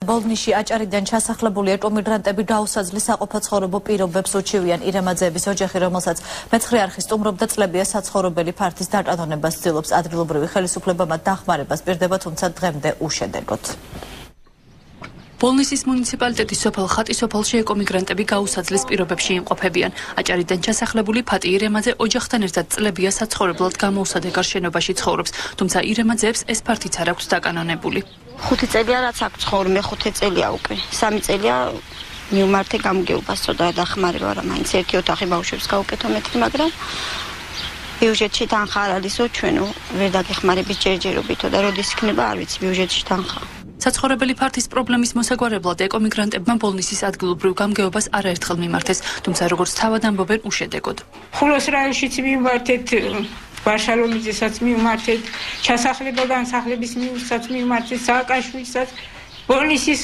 ბოლნისში აჭარიდან ჩასახლებული ეკომიგრანტები დაუსაძლის საყოფაცხოვრებო პირობებს უჩივიან. ირემაძეების ოჯახი, რომელსაც მეცხრე არხი სტუმრობდა, წლებია საცხოვრებელი ფართის დაკანონებას ცდილობს. ადგილობრივი ხელისუფლება მათ დახმარებას პირდება, თუმცა დღემდე უშედეგოდ. ბოლნისის მუნიციპალიტეტის სოფელ ხატისოფელში ეკომიგრანტები გაუსაძლის პირობებში იმყოფებიან. აჭარიდან ჩასახლებული ფატი ირემაძე ოჯახთან ერთად წლებია საცხოვრებლად გამოუსადეგარ შენობაში ცხოვრობს, თუმცა ირემაძეებს ეს ფართიც არ აქვს დაკანონებული. 5 წელია რაც აქ ცხოვრობ, მე 5 წელია უკვე. 3 წელია მივმართე გამგეობას, ცოტა დახმარება რა, მაინც ერთი ოთახი ბავშვებს გავუკეთო მეთქი, მაგრამ ბიუჯეტში თანხა არ არისო ჩვენო, ვერ დაგეხმარებით ჯერჯერობითო და როდის იქნება არ ვიცი ბიუჯეტში თანხა. საცხოვრებელი ფართის პრობლემის მოსაგვარებლად ეკომიგრანტებმა ბოლნისის ადგილობრივ გამგეობას არაერთხელ მიმართეს, თუმცა როგორც თავად ამბობენ უშედეგოდ. ხულოს რაიონშიც მივმართეთ, ვარშალომიძესაც მივმართეთ, ჩასახლება განსახლების მიუსაც მივმართეთ, სააკაშვილსაც, ბოლნისის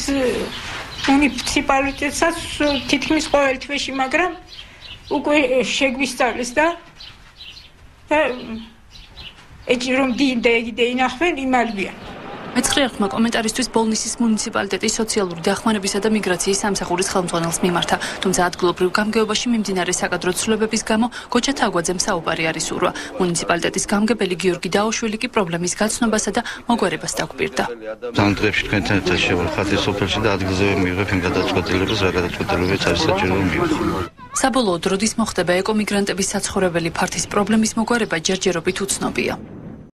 მუნიციპალიტეტსაც თითქმის ყოველ თვეში, მაგრამ უკვე შეგვისწავლეს და ეჭი რომ დინდა ინახվեն იმალბიან. მეცხრე არხმა კომენტარისთვის ბოლნისის მუნიციპალიტეტის სოციალური დახმარებისა და მიგრაციის სამსახურის ხელმძღვანელს მიმართა, თუმცა ადგილობრივ გამგეობაში მიმდინარე საკადრო ცვლილებების გამო გოჩა თაგვაძემ საუბარი არ ისურვა. მუნიციპალიტეტის გამგებელი გიორგი დაოშვილი კი პრობლემის გაცნობასა და მოგვარებას დაგვპირდა. ძალიან დღეებში თქვენთან ერთად შევხატე სოფელში და ადგილზე მივიღებ იმ გადაწყვეტილებას, რა გადაწყვეტილებაც არის საჭირო მივიღო. საბოლოოდ როდის მოხდება ეკომიგრანტების საცხოვრებელი ფართის პრობლემის მოგვარება ჯერჯერობით უცნობია.